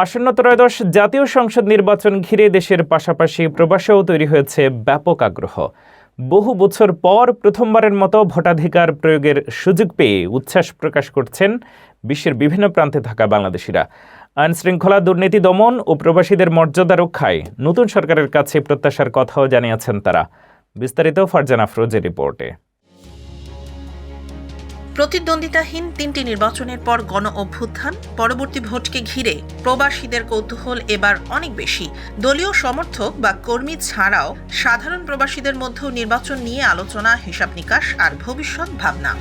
আসন্ন ত্রয়োদশ জাতীয় সংসদ নির্বাচন ঘিরে দেশের পাশাপাশি প্রবাসেও তৈরি হয়েছে ব্যাপক আগ্রহ। বহু বছর পর প্রথমবারের মতো ভোটাধিকার প্রয়োগের সুযোগ পেয়ে উচ্ছ্বাস প্রকাশ করছেন বিশ্বের বিভিন্ন প্রান্তে থাকা বাংলাদেশিরা। আইনশৃঙ্খলা, দুর্নীতি দমন ও প্রবাসীদের মর্যাদা রক্ষায় নতুন সরকারের কাছে প্রত্যাশার কথাও জানিয়েছেন তারা। বিস্তারিত ফারজানা আফরোজের রিপোর্টে। প্রতিদ্বন্দ্বিতাহীন তিনটি নির্বাচনের পর গণ অভ্যুত্থান, পরবর্তী ভোটকে ঘিরে প্রবাসীদের কৌতূহল এবার অনেক বেশি। দলীয় সমর্থক বা কর্মী ছাড়াও সাধারণ প্রবাসীদের মধ্যেও নির্বাচন নিয়ে আলোচনা, হিসাব নিকাশ আর ভবিষ্যৎ ভাবনা।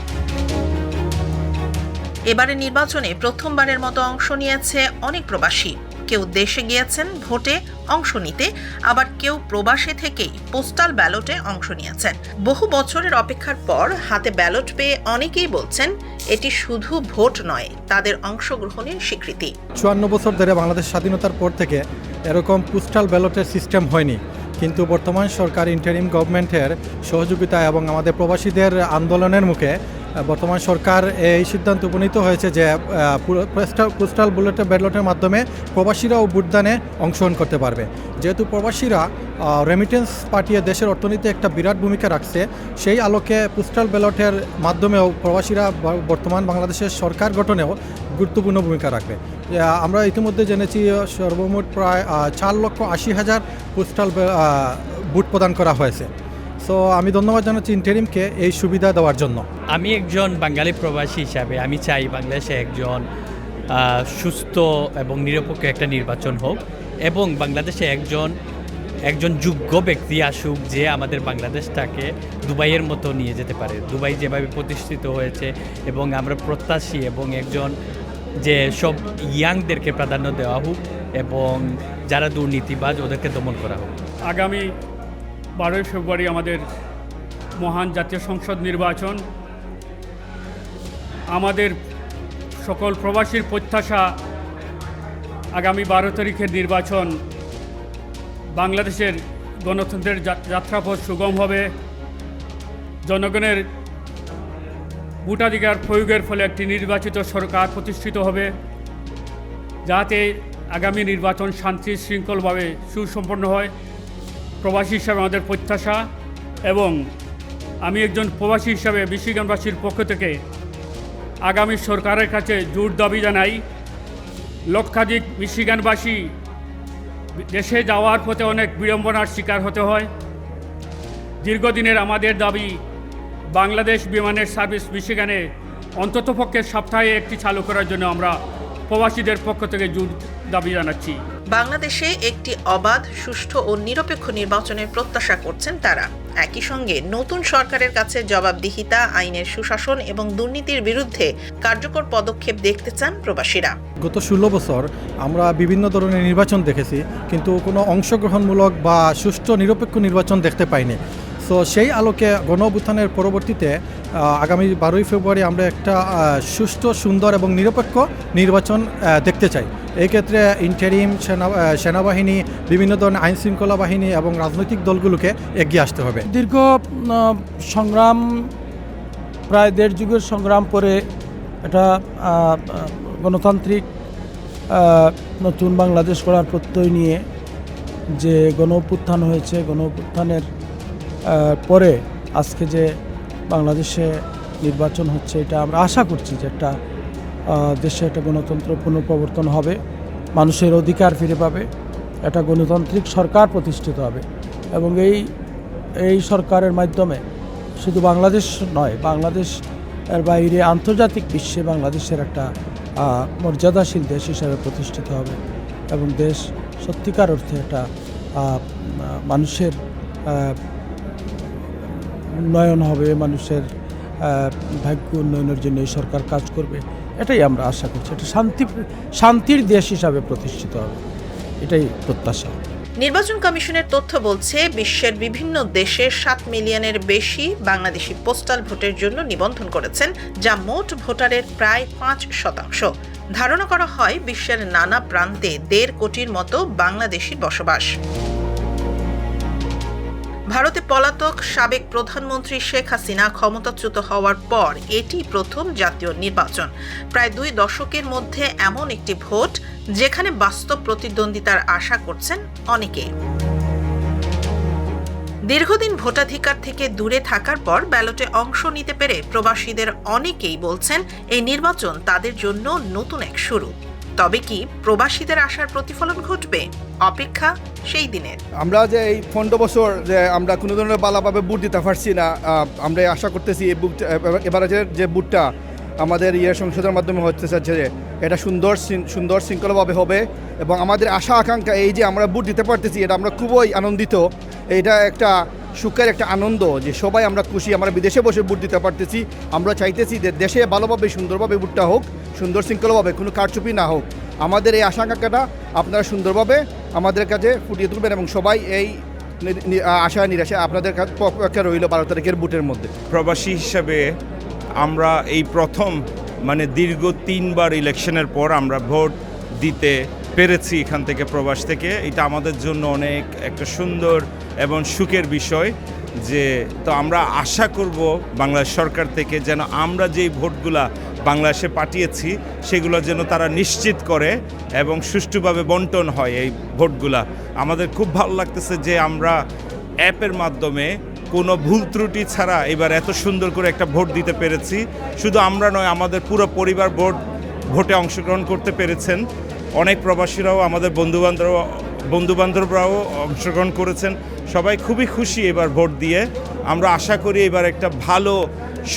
এবারের নির্বাচনে প্রথমবারের মতো অংশ নিয়েছে অনেক প্রবাসী। কেউ দেশে গিয়েছেন ভোটে অংশ নিতে, আবার কেউ প্রবাসে থেকেই পোস্টাল ব্যালটে অংশ নিয়েছেন। বহু বছরের অপেক্ষার পর হাতে ব্যালট পেয়ে অনেকেই বলছেন এটি শুধু ভোট নয়, তাদের অংশগ্রহণের স্বীকৃতি। 54 বছর ধরে বাংলাদেশ স্বাধীনতার পর থেকে এরকম পোস্টাল ব্যালটের সিস্টেম হয়নি, কিন্তু বর্তমান সরকার ইন্টারিম গভর্নমেন্টের সহযোগিতা এবং আমাদের প্রবাসীদের আন্দোলনের মুখে বর্তমান সরকার এই সিদ্ধান্ত উপনীত হয়েছে যে পোস্টাল ব্যালটের মাধ্যমে প্রবাসীরাও ভোটদানে অংশগ্রহণ করতে পারবে। যেহেতু প্রবাসীরা রেমিটেন্স পাঠিয়ে দেশের অর্থনীতিতে একটা বিরাট ভূমিকা রাখছে, সেই আলোকে পোস্টাল ব্যালটের মাধ্যমেও প্রবাসীরা বর্তমান বাংলাদেশের সরকার গঠনেও গুরুত্বপূর্ণ ভূমিকা রাখবে। আমরা ইতিমধ্যে জেনেছি সর্বমোট প্রায় 4,80,000 পোস্টাল ভোট প্রদান করা হয়েছে। সো আমি ধন্যবাদ জানাচ্ছি ইন্টারিমকে এই সুবিধা দেওয়ার জন্য। আমি একজন বাঙালি প্রবাসী হিসাবে আমি চাই বাংলাদেশে একজন সুস্থ এবং নিরপেক্ষ একটা নির্বাচন হোক, এবং বাংলাদেশে একজন যোগ্য ব্যক্তি আসুক যে আমাদের বাংলাদেশটাকে দুবাইয়ের মতো নিয়ে যেতে পারে। দুবাই যেভাবে প্রতিষ্ঠিত হয়েছে, এবং আমরা প্রত্যাশী এবং একজন যে সব ইয়াংদেরকে প্রাধান্য দেওয়া হোক এবং যারা দুর্নীতিবাজ ওদেরকে দমন করা হোক। আগামী 12 ফেব্রুয়ারি আমাদের মহান জাতীয় সংসদ নির্বাচন। আমাদের সকল প্রবাসীর প্রত্যাশা আগামী 12 তারিখের নির্বাচন বাংলাদেশের গণতন্ত্রের যাত্রাপথ সুগম হবে। জনগণের ভোটাধিকার প্রয়োগের ফলে একটি নির্বাচিত সরকার প্রতিষ্ঠিত হবে, যাতে আগামী নির্বাচন শান্তি শৃঙ্খলভাবে সুসম্পন্ন হয়। প্রবাসী হিসাবে আমাদের প্রত্যাশা, এবং আমি একজন প্রবাসী হিসাবে মিশিগানবাসীর পক্ষ থেকে আগামী সরকারের কাছে জোর দাবি জানাই। লক্ষাধিক মিশিগানবাসী দেশে যাওয়ার পথে অনেক বিড়ম্বনার শিকার হতে হয়। দীর্ঘদিনের আমাদের দাবি বাংলাদেশ বিমানের সার্ভিস মিশিগানে অন্ততপক্ষে সপ্তাহে একটি চালু করার জন্য আমরা প্রবাসীদের পক্ষ থেকে জোর দাবি জানাচ্ছি। বাংলাদেশে একটি অবাধ, সুষ্ঠু ও নিরপেক্ষ নির্বাচনের প্রত্যাশা করছেন তারা। একই সঙ্গে নতুন সরকারের কাছে জবাবদিহিতা, আইনের সুশাসন এবং দুর্নীতির বিরুদ্ধে কার্যকর পদক্ষেপ দেখতে চান প্রবাসীরা। গত 16 বছর আমরা বিভিন্ন ধরনের নির্বাচন দেখেছি, কিন্তু কোনো অংশগ্রহণমূলক বা সুষ্ঠু নিরপেক্ষ নির্বাচন দেখতে পাইনি। সো সেই আলোকে গণ অভ্যুত্থানের পরবর্তীতে আগামী 12 ফেব্রুয়ারি আমরা একটা সুষ্ঠু, সুন্দর এবং নিরপেক্ষ নির্বাচন দেখতে চাই। এই ক্ষেত্রে ইন্টারিম, সেনাবাহিনী, বিভিন্ন ধরনের আইনশৃঙ্খলা বাহিনী এবং রাজনৈতিক দলগুলোকে এগিয়ে আসতে হবে। দীর্ঘ সংগ্রাম, প্রায় 1.5 যুগের সংগ্রাম পরে এটা গণতান্ত্রিক নতুন বাংলাদেশ গড়ার প্রত্যয় নিয়ে যে গণ অভ্যুত্থান হয়েছে, গণ অভ্যুত্থানের পরে আজকে যে বাংলাদেশে নির্বাচন হচ্ছে, এটা আমরা আশা করছি যে একটা দেশে একটা গণতন্ত্র পুনঃপ্রবর্তন হবে, মানুষের অধিকার ফিরে পাবে, একটা গণতান্ত্রিক সরকার প্রতিষ্ঠিত হবে, এবং এই সরকারের মাধ্যমে শুধু বাংলাদেশ নয়, বাংলাদেশ এর বাইরে আন্তর্জাতিক বিশ্বে বাংলাদেশের একটা মর্যাদাশীল দেশ হিসাবে প্রতিষ্ঠিত হবে, এবং দেশ সত্যিকার অর্থে একটা মানুষের উন্নয়ন হবে, মানুষের ভাগ্য উন্নয়নের জন্য এই সরকার কাজ করবে। এটাই আমরা আশা করছি, এটা শান্তির দেশ হিসাবে প্রতিষ্ঠিত হবে, এটাই প্রত্যাশা। নির্বাচন কমিশনের তথ্য বলছে বিশ্বের বিভিন্ন দেশে 7 মিলিয়নের বেশি বাংলাদেশি পোস্টাল ভোটের জন্য নিবন্ধন করেছেন, যা মোট ভোটারের প্রায় 5%। ধারণা করা হয় বিশ্বের নানা প্রান্তে 1.5 কোটির মতো বাংলাদেশির বসবাস। ভারতে পলাতক সাবেক প্রধানমন্ত্রী শেখ হাসিনা ক্ষমতাচ্যুত হওয়ার পর এটি প্রথম জাতীয় নির্বাচন। প্রায় 2 দশকের মধ্যে এমন একটি ভোট যেখানে বাস্তব প্রতিদ্বন্দ্বিতার আশা করছেন অনেকে। দীর্ঘদিন ভোটাধিকার থেকে দূরে থাকার পর ব্যালটে অংশ নিতে পেরে প্রবাসীদের অনেকেই বলছেন এই নির্বাচন তাদের জন্য নতুন এক শুরু। তবে কি প্রবাসীদের আশার প্রতিফলন ঘটবে? অপেক্ষা সেই দিনের। আমরা যে এই 15 বছর যে আমরা কোনো ধরনের ভালোভাবে বুট দিতে পারছি না, আমরা আশা করতেছি এই বুট এবারে যে বুটটা আমাদের সংসদের মাধ্যমে হচ্ছে যে এটা সুন্দর শৃঙ্খলাভাবে হবে এবং আমাদের আশা আকাঙ্ক্ষা এই যে আমরা বুট দিতে পারতেছি এটা আমরা খুবই আনন্দিত। এটা একটা সুখের একটা আনন্দ যে সবাই আমরা খুশি, আমরা বিদেশে বসে বুট দিতে পারতেছি। আমরা চাইতেছি যে দেশে ভালোভাবে সুন্দরভাবে বুটটা হোক, সুন্দর শৃঙ্খলাভাবে, কোনো কারচুপি না হোক। আমাদের এই আশা আকাঙ্ক্ষাটা আপনারা সুন্দরভাবে আমাদের কাছে ফুটিয়ে তুলবেন এবং সবাই এই আশা নিরাশা আপনাদের পক্ষে রইল 12 তারিখের বুটের মধ্যে। প্রবাসী হিসাবে আমরা এই প্রথম দীর্ঘ 3 বার ইলেকশনের পর আমরা ভোট দিতে পেরেছি এখান থেকে, প্রবাস থেকে। এটা আমাদের জন্য অনেক একটা সুন্দর এবং সুখের বিষয়। যে তো আমরা আশা করব বাংলাদেশ সরকার থেকে যেন আমরা যেই ভোটগুলা বাংলাদেশে পাঠিয়েছি সেগুলো যেন তারা নিশ্চিত করে এবং সুষ্ঠুভাবে বন্টন হয় এই ভোটগুলা। আমাদের খুব ভালো লাগতেছে যে আমরা অ্যাপের মাধ্যমে কোনো ভুল ত্রুটি ছাড়া এবার এত সুন্দর করে একটা ভোট দিতে পেরেছি। শুধু আমরা নয়, আমাদের পুরো পরিবার ভোটে অংশগ্রহণ করতে পেরেছেন। অনেক প্রবাসীরাও, আমাদের বন্ধুবান্ধবরাও অংশগ্রহণ করেছেন। সবাই খুবই খুশি এবার ভোট দিয়ে। আমরা আশা করি এবার একটা ভালো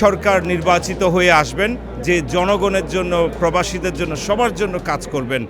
সরকার নির্বাচিত হয়ে আসবেন যে জনগণের জন্য, প্রবাসীদের জন্য, সবার জন্য কাজ করবেন।